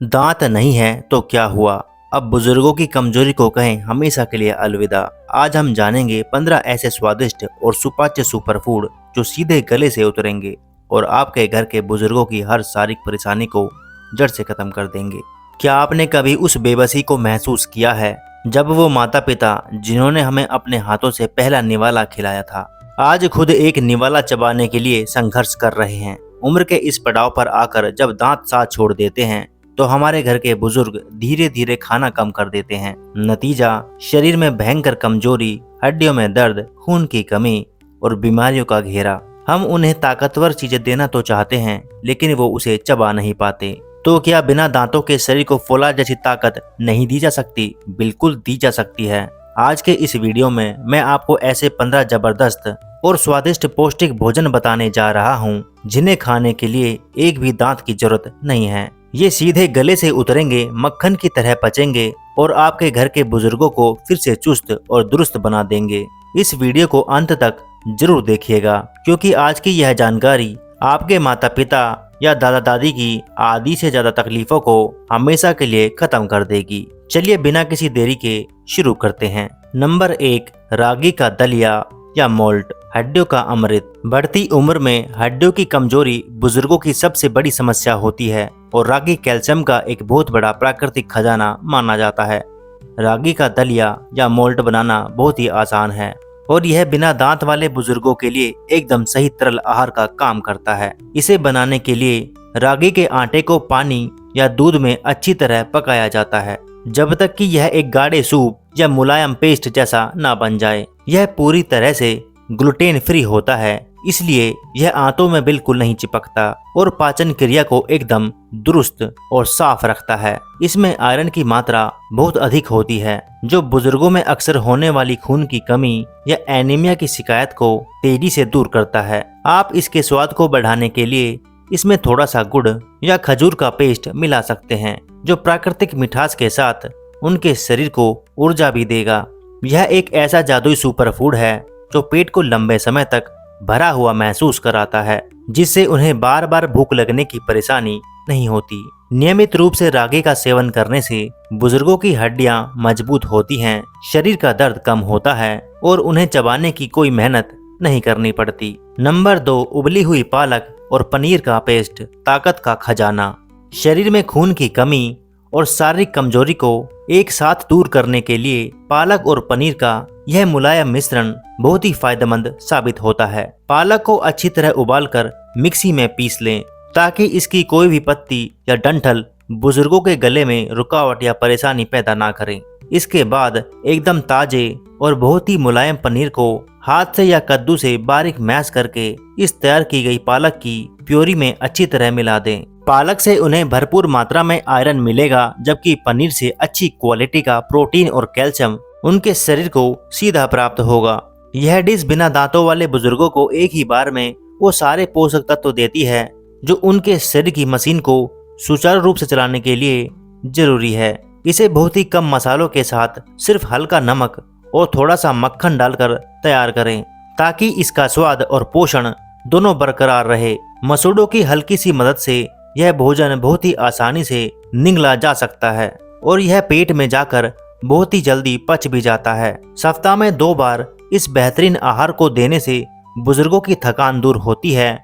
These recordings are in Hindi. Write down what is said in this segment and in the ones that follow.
दांत नहीं है तो क्या हुआ। अब बुजुर्गों की कमजोरी को कहें हमेशा के लिए अलविदा। आज हम जानेंगे 15 ऐसे स्वादिष्ट और सुपाच्य सुपर फूड जो सीधे गले से उतरेंगे और आपके घर के बुजुर्गों की हर शारीरिक परेशानी को जड़ से खत्म कर देंगे। क्या आपने कभी उस बेबसी को महसूस किया है जब वो माता पिता जिन्होंने हमें अपने हाथों से पहला निवाला खिलाया था आज खुद एक निवाला चबाने के लिए संघर्ष कर रहे हैं। उम्र के इस पड़ाव पर आकर जब दांत साथ छोड़ देते हैं तो हमारे घर के बुजुर्ग धीरे धीरे खाना कम कर देते हैं। नतीजा शरीर में भयंकर कमजोरी, हड्डियों में दर्द, खून की कमी और बीमारियों का घेरा। हम उन्हें ताकतवर चीजें देना तो चाहते हैं लेकिन वो उसे चबा नहीं पाते। तो क्या बिना दांतों के शरीर को फौलाद जैसी ताकत नहीं दी जा सकती? बिल्कुल दी जा सकती है। आज के इस वीडियो में मैं आपको ऐसे 15 जबरदस्त और स्वादिष्ट पौष्टिक भोजन बताने जा रहा हूँ जिन्हें खाने के लिए एक भी दांत की जरूरत नहीं है। ये सीधे गले से उतरेंगे, मक्खन की तरह पचेंगे और आपके घर के बुजुर्गों को फिर से चुस्त और दुरुस्त बना देंगे। इस वीडियो को अंत तक जरूर देखिएगा क्योंकि आज की यह जानकारी आपके माता पिता या दादा दादी की आधी से ज्यादा तकलीफों को हमेशा के लिए खत्म कर देगी। चलिए बिना किसी देरी के शुरू करते हैं। नंबर 1, रागी का दलिया या मोल्ट, हड्डियों का अमृत। बढ़ती उम्र में हड्डियों की कमजोरी बुजुर्गों की सबसे बड़ी समस्या होती है और रागी कैल्शियम का एक बहुत बड़ा प्राकृतिक खजाना माना जाता है। रागी का दलिया या मोल्ट बनाना बहुत ही आसान है और यह बिना दांत वाले बुजुर्गों के लिए एकदम सही तरल आहार का काम करता है। इसे बनाने के लिए रागी के आटे को पानी या दूध में अच्छी तरह पकाया जाता है जब तक कि यह एक गाढ़े सूप या मुलायम पेस्ट जैसा ना बन जाए। यह पूरी तरह से ग्लूटेन फ्री होता है इसलिए यह आंतों में बिल्कुल नहीं चिपकता और पाचन क्रिया को एकदम दुरुस्त और साफ रखता है। इसमें आयरन की मात्रा बहुत अधिक होती है जो बुजुर्गों में अक्सर होने वाली खून की कमी या एनीमिया की शिकायत को तेजी से दूर करता है। आप इसके स्वाद को बढ़ाने के लिए इसमें थोड़ा सा गुड़ या खजूर का पेस्ट मिला सकते हैं जो प्राकृतिक मिठास के साथ उनके शरीर को ऊर्जा भी देगा। यह एक ऐसा जादुई सुपर फूड है जो पेट को लंबे समय तक भरा हुआ महसूस कराता है जिससे उन्हें बार बार भूख लगने की परेशानी नहीं होती। नियमित रूप से रागी का सेवन करने से बुजुर्गों की हड्डियां मजबूत होती हैं, शरीर का दर्द कम होता है और उन्हें चबाने की कोई मेहनत नहीं करनी पड़ती। नंबर 2, उबली हुई पालक और पनीर का पेस्ट, ताकत का खजाना। शरीर में खून की कमी और शारीरिक कमजोरी को एक साथ दूर करने के लिए पालक और पनीर का यह मुलायम मिश्रण बहुत ही फायदेमंद साबित होता है। पालक को अच्छी तरह उबालकर मिक्सी में पीस लें ताकि इसकी कोई भी पत्ती या डंठल बुजुर्गों के गले में रुकावट या परेशानी पैदा ना करें। इसके बाद एकदम ताजे और बहुत ही मुलायम पनीर को हाथ से या कद्दू से बारीक मैश करके इस तैयार की गई पालक की प्योरी में अच्छी तरह मिला दें। पालक से उन्हें भरपूर मात्रा में आयरन मिलेगा जबकि पनीर से अच्छी क्वालिटी का प्रोटीन और कैल्शियम उनके शरीर को सीधा प्राप्त होगा। यह डिश बिना दांतों वाले बुजुर्गों को एक ही बार में वो सारे पोषक तत्व देती है जो उनके शरीर की मशीन को सुचारू रूप से चलाने के लिए जरूरी है। इसे बहुत ही कम मसालों के साथ सिर्फ हल्का नमक और थोड़ा सा मक्खन डालकर तैयार करें ताकि इसका स्वाद और पोषण दोनों बरकरार रहे। मसूड़ों की हल्की सी मदद से यह भोजन बहुत ही आसानी से निगला जा सकता है और यह पेट में जाकर बहुत ही जल्दी पच भी जाता है। सप्ताह में 2 बार इस बेहतरीन आहार को देने से बुजुर्गों की थकान दूर होती है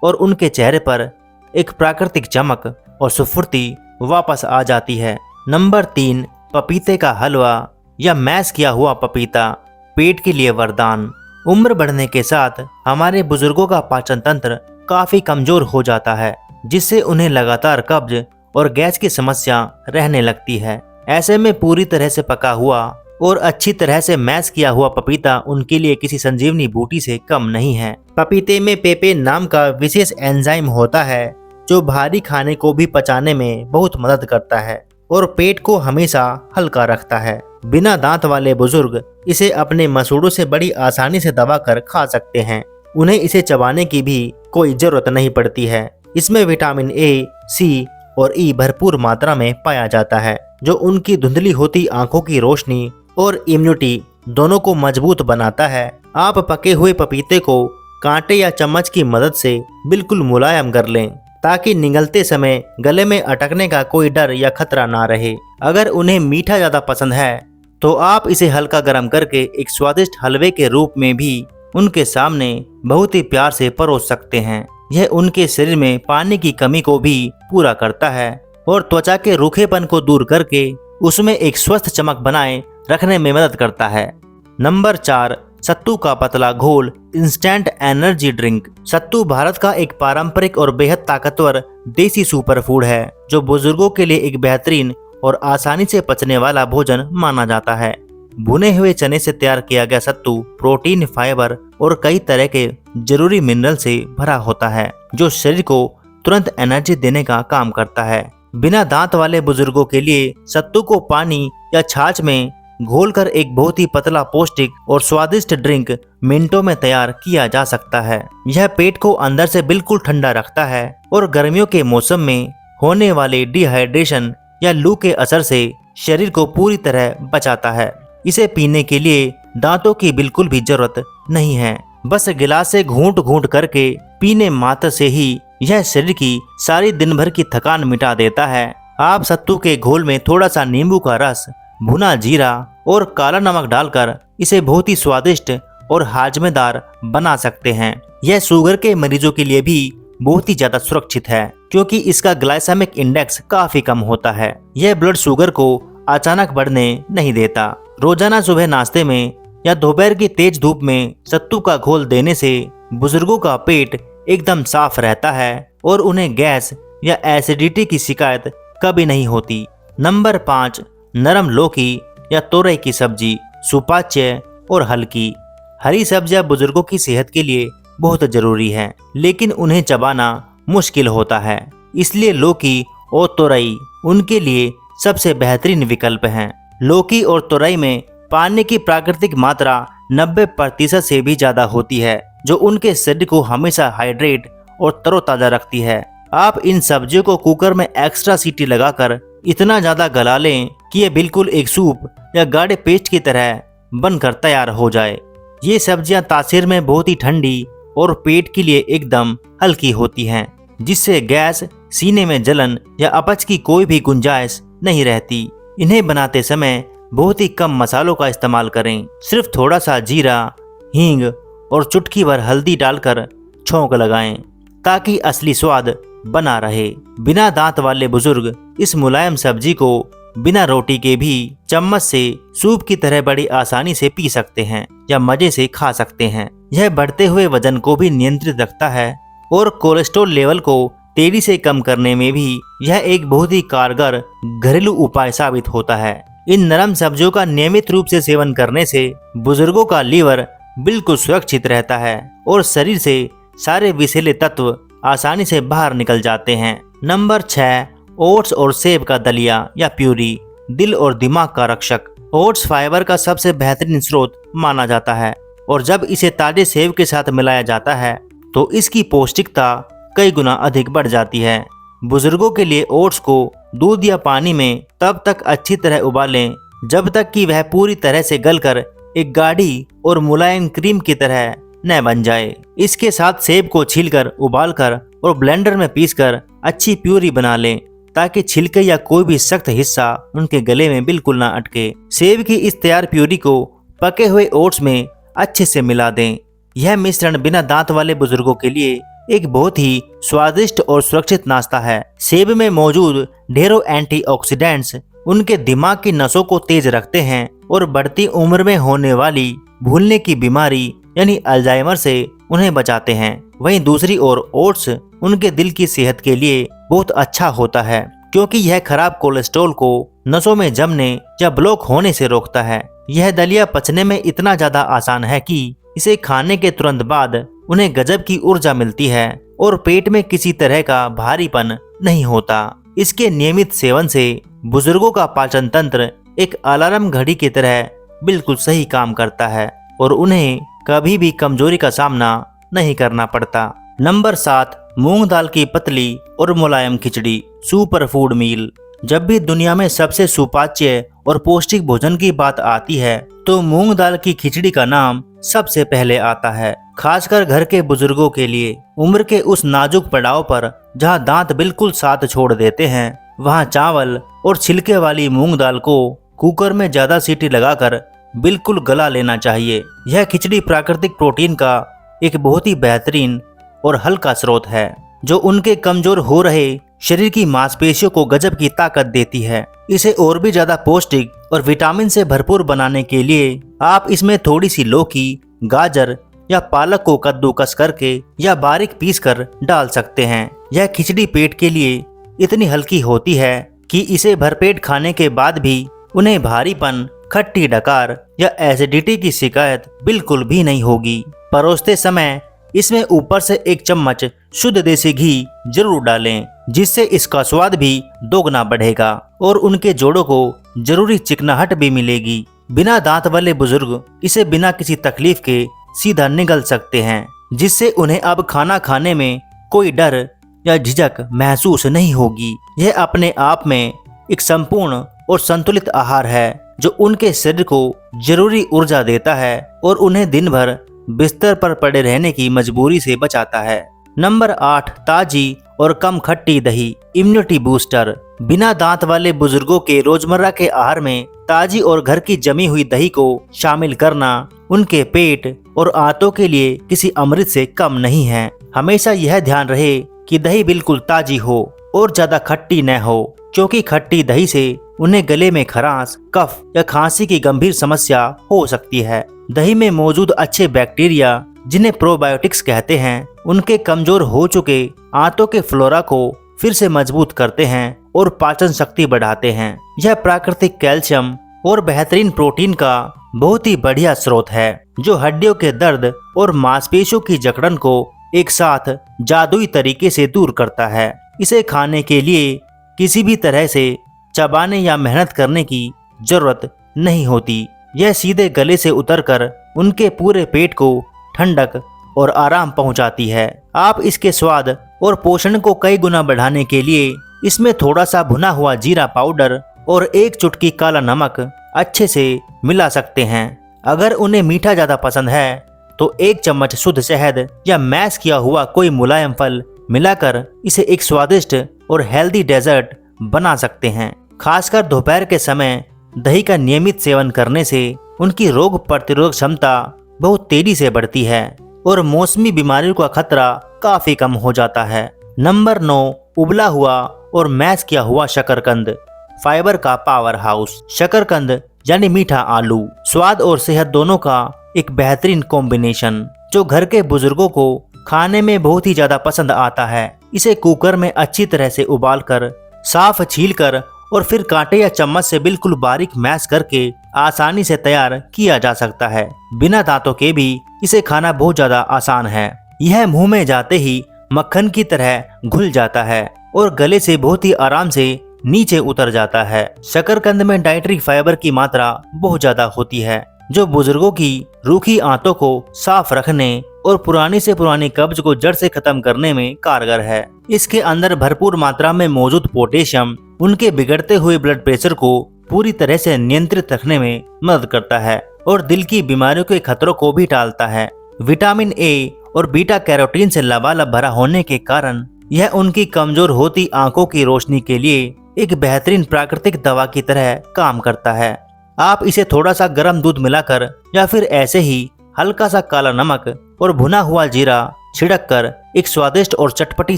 और उनके चेहरे पर एक प्राकृतिक चमक और स्फूर्ति वापस आ जाती है। नंबर 3, पपीते का हलवा या मैश किया हुआ पपीता, पेट के लिए वरदान। उम्र बढ़ने के साथ हमारे बुजुर्गों का पाचन तंत्र काफी कमजोर हो जाता है जिससे उन्हें लगातार कब्ज और गैस की समस्या रहने लगती है। ऐसे में पूरी तरह से पका हुआ और अच्छी तरह से मैश किया हुआ पपीता उनके लिए किसी संजीवनी बूटी से कम नहीं है। पपीते में पेपेन नाम का विशेष एंजाइम होता है जो भारी खाने को भी पचाने में बहुत मदद करता है और पेट को हमेशा हल्का रखता है। बिना दांत वाले बुजुर्ग इसे अपने मसूड़ों से बड़ी आसानी से दबाकर खा सकते हैं। उन्हें इसे चबाने की भी कोई जरूरत नहीं पड़ती है। इसमें विटामिन ए, सी और ई भरपूर मात्रा में पाया जाता है जो उनकी धुंधली होती आंखों की रोशनी और इम्यूनिटी दोनों को मजबूत बनाता है। आप पके हुए पपीते को कांटे या चम्मच की मदद से बिल्कुल मुलायम कर लें ताकि निगलते समय गले में अटकने का कोई डर या खतरा ना रहे। अगर उन्हें मीठा ज्यादा पसंद है तो आप इसे हल्का गर्म करके एक स्वादिष्ट हलवे के रूप में भी उनके सामने बहुत ही प्यार से परोस सकते हैं। यह उनके शरीर में पानी की कमी को भी पूरा करता है और त्वचा के रूखेपन को दूर करके उसमें एक स्वस्थ चमक बनाए रखने में मदद करता है। नंबर 4, सत्तू का पतला घोल इंस्टेंट एनर्जी ड्रिंक। सत्तू भारत का एक पारंपरिक और बेहद ताकतवर देसी सुपर फूड है जो बुजुर्गों के लिए एक बेहतरीन और आसानी से पचने वाला भोजन माना जाता है। भुने हुए चने से तैयार किया गया सत्तू प्रोटीन, फाइबर और कई तरह के जरूरी मिनरल से भरा होता है जो शरीर को तुरंत एनर्जी देने का काम करता है। बिना दांत वाले बुजुर्गों के लिए सत्तू को पानी या छाछ में घोलकर एक बहुत ही पतला, पौष्टिक और स्वादिष्ट ड्रिंक मिनटों में तैयार किया जा सकता है। यह पेट को अंदर से बिल्कुल ठंडा रखता है और गर्मियों के मौसम में होने वाले डिहाइड्रेशन या लू के असर से शरीर को पूरी तरह बचाता है। इसे पीने के लिए दांतों की बिल्कुल भी जरूरत नहीं है, बस गिलास से घूंट घूंट करके पीने मात्र से ही यह शरीर की सारी दिन भर की थकान मिटा देता है। आप सत्तू के घोल में थोड़ा सा नींबू का रस, भुना जीरा और काला नमक डालकर इसे बहुत ही स्वादिष्ट और हाजमेदार बना सकते हैं। यह शुगर के मरीजों के लिए भी बहुत ही ज्यादा सुरक्षित है क्योंकि इसका ग्लाइसेमिक इंडेक्स काफी कम होता है। यह ब्लड शुगर को अचानक बढ़ने नहीं देता। रोजाना सुबह नाश्ते में या दोपहर की तेज धूप में सत्तू का घोल देने से बुजुर्गों का पेट एकदम साफ रहता है और उन्हें गैस या एसिडिटी की शिकायत कभी नहीं होती। नंबर 5, नरम लौकी या तोरई की सब्जी, सुपाच्य और हल्की। हरी सब्जियां बुजुर्गों की सेहत के लिए बहुत जरूरी है, लेकिन उन्हें चबाना मुश्किल होता है, इसलिए लौकी और तोरई उनके लिए सबसे बेहतरीन विकल्प हैं। लौकी और तोरई में पानी की प्राकृतिक मात्रा 90% से भी ज्यादा होती है जो उनके शरीर को हमेशा हाइड्रेट और तरोताजा रखती है। आप इन सब्जियों को कुकर में एक्स्ट्रा सीटी लगाकर इतना ज्यादा गला लें कि ये बिल्कुल एक सूप या गाढ़े पेस्ट की तरह बनकर तैयार हो जाए। ये सब्जियां तासीर में बहुत ही ठंडी और पेट के लिए एकदम हल्की होती हैं, जिससे गैस, सीने में जलन या अपच की कोई भी गुंजाइश नहीं रहती। इन्हें बनाते समय बहुत ही कम मसालों का इस्तेमाल करें। सिर्फ थोड़ा सा जीरा, हींग और चुटकी भर हल्दी डालकर छौंक लगाएं ताकि असली स्वाद बना रहे। बिना दांत वाले बुजुर्ग इस मुलायम सब्जी को बिना रोटी के भी चम्मच से सूप की तरह बड़ी आसानी से पी सकते हैं या मजे से खा सकते हैं। यह बढ़ते हुए वजन को भी नियंत्रित रखता है और कोलेस्ट्रॉल लेवल को तेजी से कम करने में भी यह एक बहुत ही कारगर घरेलू उपाय साबित होता है। इन नरम सब्जियों का नियमित रूप से सेवन करने से बुजुर्गों का लीवर बिल्कुल सुरक्षित रहता है और शरीर से सारे विषैले तत्व आसानी से बाहर निकल जाते हैं। नंबर 6, ओट्स और सेब का दलिया या प्यूरी, दिल और दिमाग का रक्षक। ओट्स फाइबर का सबसे बेहतरीन स्रोत माना जाता है और जब इसे ताजे सेब के साथ मिलाया जाता है तो इसकी पौष्टिकता कई गुना अधिक बढ़ जाती है। बुजुर्गों के लिए ओट्स को दूध या पानी में तब तक अच्छी तरह उबालें जब तक कि वह पूरी तरह से गलकर एक गाढ़ी और मुलायम क्रीम की तरह न बन जाए। इसके साथ सेब को छीलकर, उबालकर और ब्लेंडर में पीसकर अच्छी प्यूरी बना लें ताकि छिलके या कोई भी सख्त हिस्सा उनके गले में बिल्कुल ना अटके। सेब की इस तैयार प्यूरी को पके हुए ओट्स में अच्छे से मिला दें। यह मिश्रण बिना दांत वाले बुजुर्गों के लिए एक बहुत ही स्वादिष्ट और सुरक्षित नाश्ता है। सेब में मौजूद ढेरों एंटीऑक्सीडेंट्स उनके दिमाग की नसों को तेज रखते हैं और बढ़ती उम्र में होने वाली भूलने की बीमारी यानी अल्जाइमर से उन्हें बचाते हैं। वहीं दूसरी ओर ओट्स उनके दिल की सेहत के लिए बहुत अच्छा होता है क्योंकि यह खराब कोलेस्ट्रॉल को नसों में जमने या ब्लॉक होने से रोकता है। यह दलिया पचने में इतना ज्यादा आसान है कि इसे खाने के तुरंत बाद उन्हें गजब की ऊर्जा मिलती है और पेट में किसी तरह का भारीपन नहीं होता। इसके नियमित सेवन से बुजुर्गों का पाचन तंत्र एक अलार्म घड़ी की तरह बिल्कुल सही काम करता है और उन्हें कभी भी कमजोरी का सामना नहीं करना पड़ता। नंबर 7, मूंग दाल की पतली और मुलायम खिचड़ी, सुपर फूड मील। जब भी दुनिया में सबसे सुपाच्य और पौष्टिक भोजन की बात आती है तो मूंग दाल की खिचड़ी का नाम सबसे पहले आता है। खासकर घर के बुजुर्गों के लिए उम्र के उस नाजुक पड़ाव पर जहां दांत बिल्कुल साथ छोड़ देते हैं, वहां चावल और छिलके वाली मूंग दाल को कुकर में ज्यादा सीटी लगाकर बिल्कुल गला लेना चाहिए। यह खिचड़ी प्राकृतिक प्रोटीन का एक बहुत ही बेहतरीन और हल्का स्रोत है जो उनके कमजोर हो रहे शरीर की मांसपेशियों को गजब की ताकत देती है। इसे और भी ज्यादा पौष्टिक और विटामिन से भरपूर बनाने के लिए आप इसमें थोड़ी सी लौकी, गाजर या पालक को कद्दूकस करके या बारीक पीस कर डाल सकते हैं। यह खिचड़ी पेट के लिए इतनी हल्की होती है कि इसे भरपेट खाने के बाद भी उन्हें भारीपन, खट्टी डकार या एसिडिटी की शिकायत बिल्कुल भी नहीं होगी। परोसते समय इसमें ऊपर से 1 चम्मच शुद्ध देसी घी जरूर डालें, जिससे इसका स्वाद भी दोगुना बढ़ेगा और उनके जोड़ों को जरूरी चिकनाहट भी मिलेगी। बिना दांत वाले बुजुर्ग इसे बिना किसी तकलीफ के सीधा निगल सकते हैं, जिससे उन्हें अब खाना खाने में कोई डर या झिझक महसूस नहीं होगी। यह अपने आप में एक संपूर्ण और संतुलित आहार है जो उनके शरीर को जरूरी ऊर्जा देता है और उन्हें दिन भर बिस्तर पर पड़े रहने की मजबूरी से बचाता है। नंबर 8, ताजी और कम खट्टी दही, इम्यूनिटी बूस्टर। बिना दांत वाले बुजुर्गों के रोजमर्रा के आहार में ताजी और घर की जमी हुई दही को शामिल करना उनके पेट और आंतों के लिए किसी अमृत से कम नहीं है। हमेशा यह ध्यान रहे कि दही बिल्कुल ताजी हो और ज्यादा खट्टी न हो, क्योंकि खट्टी दही से उन्हें गले में खराश, कफ या खांसी की गंभीर समस्या हो सकती है। दही में मौजूद अच्छे बैक्टीरिया, जिन्हें प्रोबायोटिक्स कहते हैं, उनके कमजोर हो चुके आंतों के फ्लोरा को फिर से मजबूत करते हैं और पाचन शक्ति बढ़ाते हैं। यह प्राकृतिक कैल्शियम और बेहतरीन प्रोटीन का बहुत ही बढ़िया स्रोत है जो हड्डियों के दर्द और मांसपेशियों की जकड़न को एक साथ जादुई तरीके से दूर करता है। इसे खाने के लिए किसी भी तरह से चबाने या मेहनत करने की जरूरत नहीं होती। यह सीधे गले से उतरकर उनके पूरे पेट को ठंडक और आराम पहुंचाती है। आप इसके स्वाद और पोषण को कई गुना बढ़ाने के लिए इसमें थोड़ा सा भुना हुआ जीरा पाउडर और 1 चुटकी काला नमक अच्छे से मिला सकते हैं। अगर उन्हें मीठा ज्यादा पसंद है तो 1 चम्मच शुद्ध शहद या मैश किया हुआ कोई मुलायम फल मिलाकर इसे एक स्वादिष्ट और हेल्दी डेजर्ट बना सकते हैं। खासकर दोपहर के समय दही का नियमित सेवन करने से उनकी रोग प्रतिरोधक क्षमता बहुत तेजी से बढ़ती है और मौसमी बीमारियों का खतरा काफी कम हो जाता है। नंबर 9, उबला हुआ और मैश किया हुआ शकरकंद, फाइबर का पावर हाउस। शकरकंद यानी मीठा आलू, स्वाद और सेहत दोनों का एक बेहतरीन कॉम्बिनेशन जो घर के बुजुर्गों को खाने में बहुत ही ज्यादा पसंद आता है। इसे कुकर में अच्छी तरह से उबालकर, साफ छीलकर और फिर कांटे या चम्मच से बिल्कुल बारीक मैश करके आसानी से तैयार किया जा सकता है। बिना दांतों के भी इसे खाना बहुत ज्यादा आसान है। यह मुंह में जाते ही मक्खन की तरह घुल जाता है और गले से बहुत ही आराम से नीचे उतर जाता है। शकरकंद में डाइटरी फाइबर की मात्रा बहुत ज्यादा होती है जो बुजुर्गों की रूखी आंतों को साफ रखने और पुरानी से पुरानी कब्ज को जड़ से खत्म करने में कारगर है। इसके अंदर भरपूर मात्रा में मौजूद पोटेशियम उनके बिगड़ते हुए ब्लड प्रेशर को पूरी तरह से नियंत्रित रखने में मदद करता है और दिल की बीमारियों के खतरों को भी टालता है। विटामिन ए और बीटा कैरोटीन से लबालब भरा होने के कारण यह उनकी कमजोर होती आंखों की रोशनी के लिए एक बेहतरीन प्राकृतिक दवा की तरह काम करता है। आप इसे थोड़ा सा गर्म दूध मिलाकर या फिर ऐसे ही हल्का सा काला नमक और भुना हुआ जीरा छिड़क कर एक स्वादिष्ट और चटपटी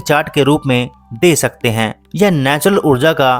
चाट के रूप में दे सकते हैं। यह नेचुरल ऊर्जा का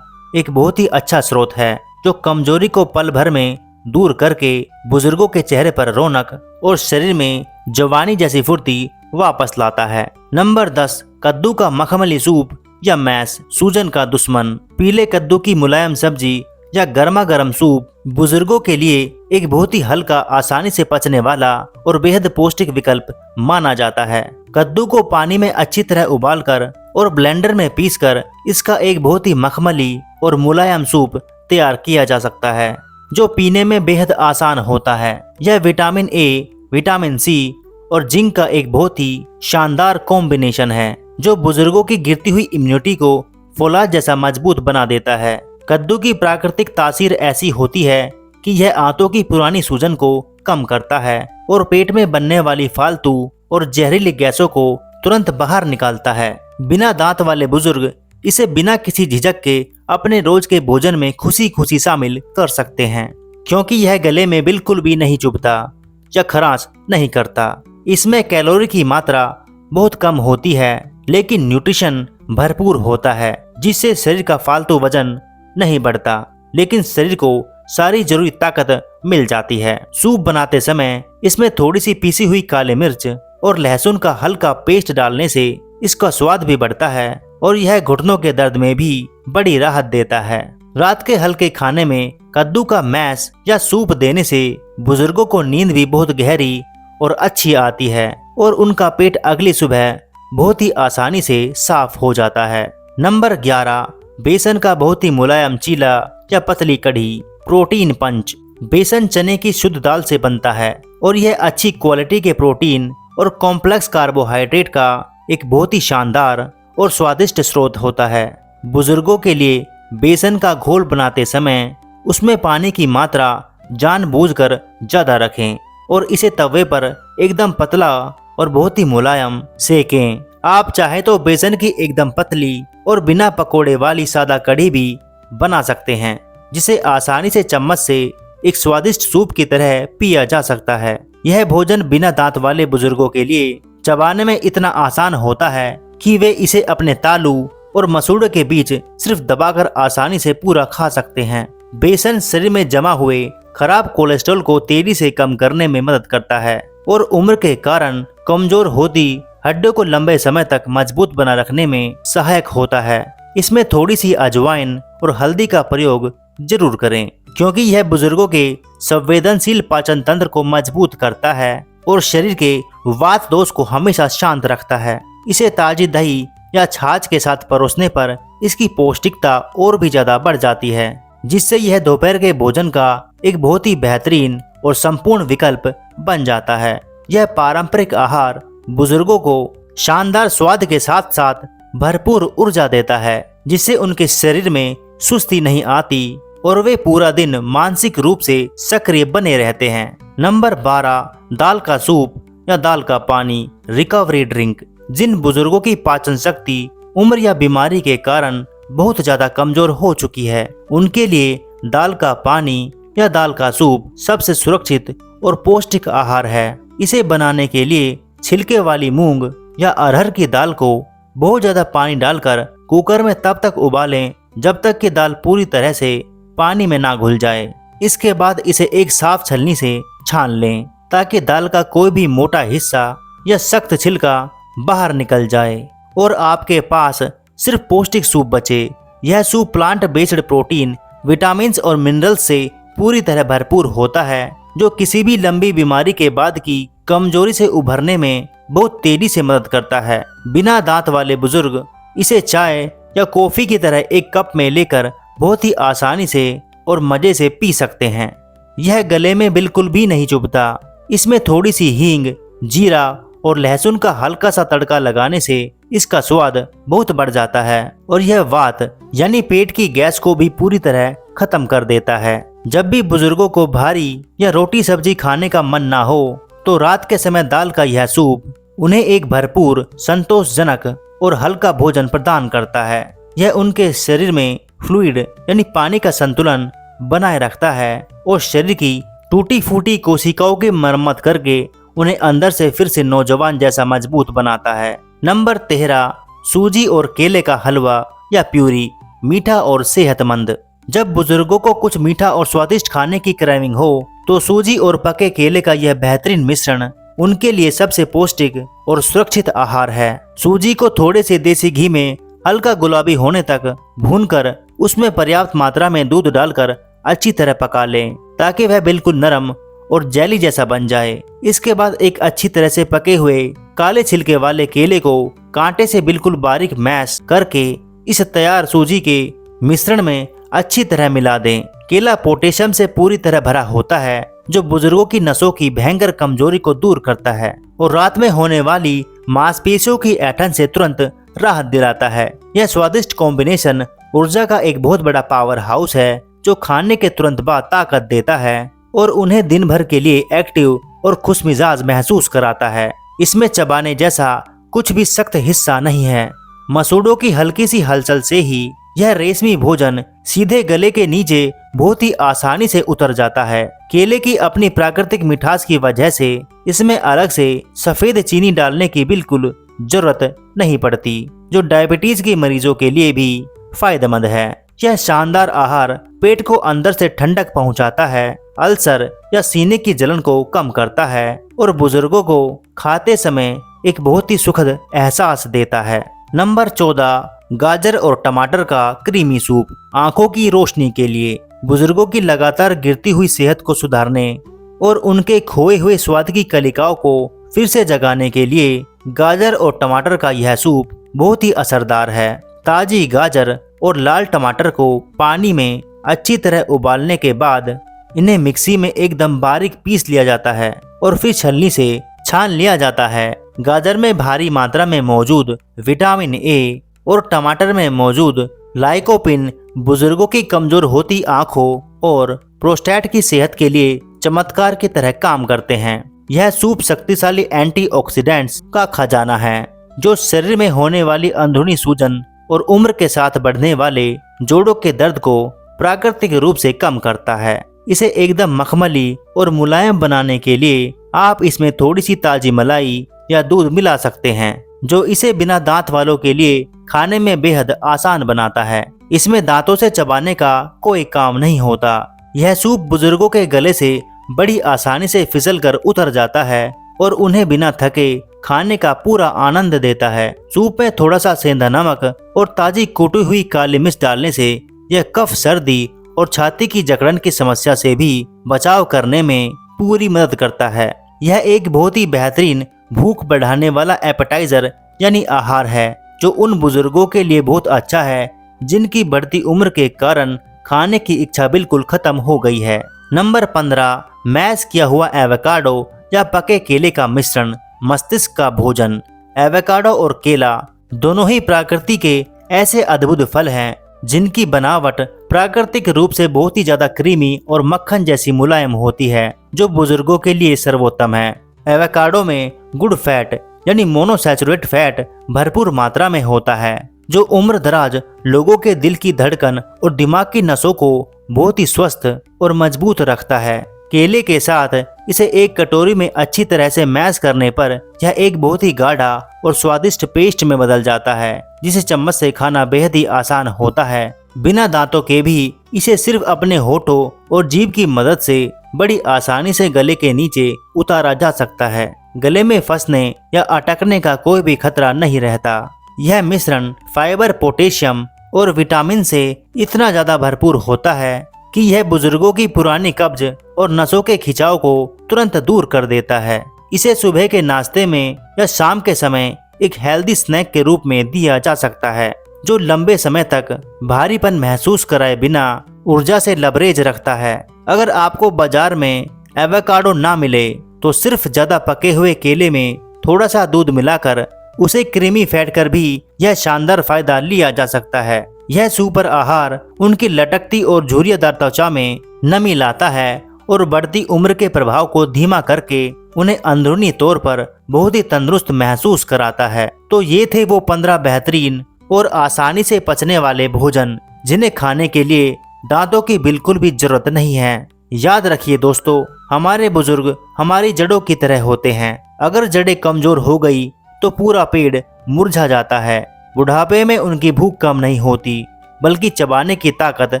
एक बहुत ही अच्छा स्रोत है जो कमजोरी को पल भर में दूर करके बुजुर्गों के चेहरे पर रौनक और शरीर में जवानी जैसी फुर्ती वापस लाता है। नंबर 10, कद्दू का मखमली सूप या मैश, सूजन का दुश्मन। पीले कद्दू की मुलायम सब्जी या गर्मा गर्म सूप बुजुर्गों के लिए एक बहुत ही हल्का, आसानी से पचने वाला और बेहद पौष्टिक विकल्प माना जाता है। कद्दू को पानी में अच्छी तरह उबालकर और ब्लेंडर में पीसकर इसका एक बहुत ही मखमली और मुलायम सूप तैयार किया जा सकता है जो पीने में बेहद आसान होता है। यह विटामिन ए, विटामिन सी और जिंक का एक बहुत ही शानदार कॉम्बिनेशन है जो बुजुर्गों की गिरती हुई इम्यूनिटी को फौलाद जैसा मजबूत बना देता है। कद्दू की प्राकृतिक तासीर ऐसी होती है कि यह आंतों की पुरानी सूजन को कम करता है और पेट में बनने वाली फालतू और जहरीली गैसों को तुरंत बाहर निकालता है। बिना दांत वाले बुजुर्ग इसे बिना किसी झिझक के अपने रोज के भोजन में खुशी खुशी शामिल कर सकते हैं, क्योंकि यह गले में बिल्कुल भी नहीं चुभता या खराश नहीं करता। इसमें कैलोरी की मात्रा बहुत कम होती है, लेकिन न्यूट्रिशन भरपूर होता है, जिससे शरीर का फालतू वजन नहीं बढ़ता, लेकिन शरीर को सारी जरूरी ताकत मिल जाती है। सूप बनाते समय इसमें थोड़ी सी पीसी हुई काली मिर्च और लहसुन का हल्का पेस्ट डालने से इसका स्वाद भी बढ़ता है और यह घुटनों के दर्द में भी बड़ी राहत देता है। रात के हल्के खाने में कद्दू का मैश या सूप देने से बुजुर्गों को नींद भी बहुत गहरी और अच्छी आती है और उनका पेट अगली सुबह बहुत ही आसानी से साफ हो जाता है। नंबर 11, बेसन का बहुत ही मुलायम चीला या पतली कढ़ी। प्रोटीन पंच। बेसन चने की शुद्ध दाल से बनता है और यह अच्छी क्वालिटी के प्रोटीन और कॉम्प्लेक्स कार्बोहाइड्रेट का एक बहुत ही शानदार और स्वादिष्ट स्रोत होता है। बुजुर्गों के लिए बेसन का घोल बनाते समय उसमें पानी की मात्रा जानबूझकर ज्यादा रखें और इसे तवे पर एकदम पतला और बहुत ही मुलायम सेकें। आप चाहे तो बेसन की एकदम पतली और बिना पकोड़े वाली सादा कढ़ी भी बना सकते हैं, जिसे आसानी से चम्मच से एक स्वादिष्ट सूप की तरह पिया जा सकता है। यह भोजन बिना दांत वाले बुजुर्गों के लिए चबाने में इतना आसान होता है कि वे इसे अपने तालू और मसूड़े के बीच सिर्फ दबाकर आसानी से पूरा खा सकते हैं। बेसन शरीर में जमा हुए खराब कोलेस्ट्रॉल को तेजी से कम करने में मदद करता है और उम्र के कारण कमजोर होती हड्डियों को लंबे समय तक मजबूत बना रखने में सहायक होता है। इसमें थोड़ी सी अजवाइन और हल्दी का प्रयोग जरूर करें, क्योंकि यह बुजुर्गों के संवेदनशील पाचन तंत्र को मजबूत करता है और शरीर के वात दोष को हमेशा शांत रखता है। इसे ताजी दही या छाछ के साथ परोसने पर इसकी पौष्टिकता और भी ज्यादा बढ़ जाती है, जिससे यह दोपहर के भोजन का एक बहुत ही बेहतरीन और संपूर्ण विकल्प बन जाता है। यह पारंपरिक आहार बुजुर्गों को शानदार स्वाद के साथ साथ भरपूर ऊर्जा देता है, जिससे उनके शरीर में सुस्ती नहीं आती और वे पूरा दिन मानसिक रूप से सक्रिय बने रहते हैं। नंबर 12, दाल का सूप या दाल का पानी। Recovery drink. जिन बुजुर्गों की पाचन शक्ति उम्र या बीमारी के कारण बहुत ज्यादा कमजोर हो चुकी है, उनके लिए दाल का पानी या दाल का सूप सबसे सुरक्षित और पौष्टिक आहार है। इसे बनाने के लिए छिलके वाली मूंग या अरहर की दाल को बहुत ज्यादा पानी डालकर कुकर में तब तक उबालें जब तक कि दाल पूरी तरह से पानी में ना घुल जाए। इसके बाद इसे एक साफ छलनी से छान लें ताकि दाल का कोई भी मोटा हिस्सा या सख्त छिलका बाहर निकल जाए और आपके पास सिर्फ पौष्टिक सूप बचे। यह soup plant based protein, vitamin और मिनरल्स से पूरी तरह भरपूर होता है, जो किसी भी लंबी बीमारी के बाद की कमजोरी से उभरने में बहुत तेजी से मदद करता है। बिना दांत वाले बुजुर्ग इसे चाय या कॉफी की तरह एक कप में लेकर बहुत ही आसानी से और मजे से पी सकते हैं। यह गले में बिल्कुल भी नहीं चुभता। इसमें थोड़ी सी हींग, जीरा और लहसुन का हल्का सा तड़का लगाने से इसका स्वाद बहुत बढ़ जाता है और यह वात यानी पेट की गैस को भी पूरी तरह खत्म कर देता है। जब भी बुजुर्गों को भारी या रोटी सब्जी खाने का मन ना हो तो रात के समय दाल का यह सूप उन्हें एक भरपूर, संतोषजनक और हल्का भोजन प्रदान करता है। यह उनके शरीर में फ्लूइड यानी पानी का संतुलन बनाए रखता है और शरीर की टूटी फूटी कोशिकाओं की मरम्मत करके उन्हें अंदर से फिर से नौजवान जैसा मजबूत बनाता है। नंबर 13, सूजी और केले का हलवा या प्यूरी। मीठा और सेहतमंद। जब बुजुर्गों को कुछ मीठा और स्वादिष्ट खाने की क्रेविंग हो तो सूजी और पके केले का यह बेहतरीन मिश्रण उनके लिए सबसे पौष्टिक और सुरक्षित आहार है। सूजी को थोड़े से देसी घी में हल्का गुलाबी होने तक भूनकर उसमें पर्याप्त मात्रा में दूध डालकर अच्छी तरह पका लें ताकि वह बिल्कुल नरम और जेली जैसा बन जाए। इसके बाद एक अच्छी तरह से पके हुए काले छिलके वाले केले को कांटे से बिल्कुल बारीक मैश करके इस तैयार सूजी के मिश्रण में अच्छी तरह मिला दें। केला पोटेशियम से पूरी तरह भरा होता है, जो बुजुर्गों की नसों की भयंकर कमजोरी को दूर करता है और रात में होने वाली मांसपेशियों की ऐंठन से तुरंत राहत दिलाता है। यह स्वादिष्ट कॉम्बिनेशन ऊर्जा का एक बहुत बड़ा पावर हाउस है जो खाने के तुरंत बाद ताकत देता है और उन्हें दिन भर के लिए एक्टिव और खुशमिजाज महसूस कराता है। इसमें चबाने जैसा कुछ भी सख्त हिस्सा नहीं है। मसूड़ों की हल्की सी हलचल से ही यह रेशमी भोजन सीधे गले के नीचे बहुत ही आसानी से उतर जाता है। केले की अपनी प्राकृतिक मिठास की वजह से इसमें अलग से सफेद चीनी डालने की बिल्कुल जरूरत नहीं पड़ती, जो डायबिटीज के मरीजों के लिए भी फायदेमंद है। यह शानदार आहार पेट को अंदर से ठंडक पहुंचाता है, अल्सर या सीने की जलन को कम करता है और बुजुर्गों को खाते समय एक बहुत ही सुखद एहसास देता है। नंबर 14, गाजर और टमाटर का क्रीमी सूप। आंखों की रोशनी के लिए, बुजुर्गों की लगातार गिरती हुई सेहत को सुधारने और उनके खोए हुए स्वाद की कलिकाओं को फिर से जगाने के लिए गाजर और टमाटर का यह सूप बहुत ही असरदार है। ताजी गाजर और लाल टमाटर को पानी में अच्छी तरह उबालने के बाद इन्हें मिक्सी में एकदम बारीक पीस लिया जाता है और फिर छलनी से छान लिया जाता है। गाजर में भारी मात्रा में मौजूद विटामिन ए और टमाटर में मौजूद लाइकोपिन बुजुर्गों की कमजोर होती आंखों और प्रोस्टेट की सेहत के लिए चमत्कार की तरह काम करते हैं। यह सूप शक्तिशाली एंटीऑक्सीडेंट्स का खजाना है जो शरीर में होने वाली अंदरूनी सूजन और उम्र के साथ बढ़ने वाले जोड़ों के दर्द को प्राकृतिक रूप से कम करता है। इसे एकदम मखमली और मुलायम बनाने के लिए आप इसमें थोड़ी सी ताजी मलाई या दूध मिला सकते हैं, जो इसे बिना दांत वालों के लिए खाने में बेहद आसान बनाता है। इसमें दांतों से चबाने का कोई काम नहीं होता। यह सूप बुजुर्गों के गले से बड़ी आसानी से फिसल कर उतर जाता है और उन्हें बिना थके खाने का पूरा आनंद देता है। सूप में थोड़ा सा सेंधा नमक और ताजी कुटी हुई काली मिर्च डालने से यह कफ, सर्दी और छाती की जकड़न की समस्या से भी बचाव करने में पूरी मदद करता है। यह एक बहुत ही बेहतरीन भूख बढ़ाने वाला एपेटाइजर यानी आहार है जो उन बुजुर्गों के लिए बहुत अच्छा है जिनकी बढ़ती उम्र के कारण खाने की इच्छा बिल्कुल खत्म हो गई है। नंबर 15, मैश किया हुआ एवोकाडो या पके केले का मिश्रण। मस्तिष्क का भोजन। एवोकाडो और केला दोनों ही प्रकृति के ऐसे अद्भुत फल हैं जिनकी बनावट प्राकृतिक रूप से बहुत ही ज्यादा क्रीमी और मक्खन जैसी मुलायम होती है, जो बुजुर्गों के लिए सर्वोत्तम है। एवोकाडो में गुड फैट यानी मोनोसैचुरेट फैट भरपूर मात्रा में होता है, जो उम्र दराज लोगों के दिल की धड़कन और दिमाग की नसों को बहुत ही स्वस्थ और मजबूत रखता है। केले के साथ इसे एक कटोरी में अच्छी तरह से मैश करने पर यह एक बहुत ही गाढ़ा और स्वादिष्ट पेस्ट में बदल जाता है, जिसे चम्मच से खाना बेहद ही आसान होता है। बिना दांतों के भी इसे सिर्फ अपने होठों और जीभ की मदद से बड़ी आसानी से गले के नीचे उतारा जा सकता है। गले में फंसने या अटकने का कोई भी खतरा नहीं रहता। यह मिश्रण फाइबर, पोटेशियम और विटामिन से इतना ज्यादा भरपूर होता है कि यह बुजुर्गों की पुरानी कब्ज और नसों के खिंचाव को तुरंत दूर कर देता है। इसे सुबह के नाश्ते में या शाम के समय एक हेल्दी स्नैक के रूप में दिया जा सकता है, जो लंबे समय तक भारीपन महसूस कराए बिना ऊर्जा से लबरेज रखता है। अगर आपको बाजार में एवोकाडो ना मिले तो सिर्फ ज्यादा पके हुए केले में थोड़ा सा दूध मिलाकर उसे क्रीमी फेंट कर भी यह शानदार फायदा लिया जा सकता है। यह सुपर आहार उनकी लटकती और झुर्रियादार त्वचा में नमी लाता है और बढ़ती उम्र के प्रभाव को धीमा करके उन्हें अंदरूनी तौर पर बहुत ही तंदुरुस्त महसूस कराता है। तो ये थे वो 15 बेहतरीन और आसानी से पचने वाले भोजन जिन्हें खाने के लिए दांतों की बिल्कुल भी जरूरत नहीं है। याद रखिए दोस्तों, हमारे बुजुर्ग हमारी जड़ों की तरह होते हैं। अगर जड़ें कमजोर हो गई तो पूरा पेड़ मुरझा जाता है। बुढ़ापे में उनकी भूख कम नहीं होती बल्कि चबाने की ताकत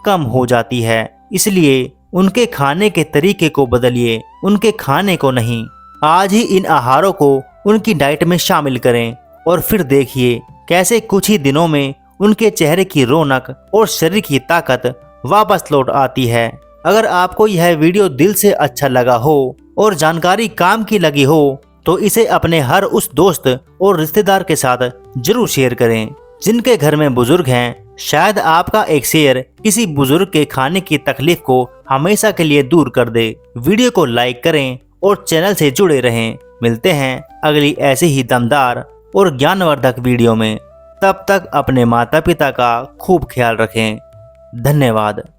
कम हो जाती है। इसलिए उनके खाने के तरीके को बदलिए, उनके खाने को नहीं। आज ही इन आहारों को उनकी डाइट में शामिल करें और फिर देखिए कैसे कुछ ही दिनों में उनके चेहरे की रौनक और शरीर की ताकत वापस लौट आती है। अगर आपको यह वीडियो दिल से अच्छा लगा हो और जानकारी काम की लगी हो तो इसे अपने हर उस दोस्त और रिश्तेदार के साथ जरूर शेयर करें जिनके घर में बुजुर्ग हैं। शायद आपका एक शेयर किसी बुजुर्ग के खाने की तकलीफ को हमेशा के लिए दूर कर दे। वीडियो को लाइक करें और चैनल से जुड़े रहें। मिलते हैं अगली ऐसी ही दमदार और ज्ञानवर्धक वीडियो में। तब तक अपने माता पिता का खूब ख्याल रखें। धन्यवाद।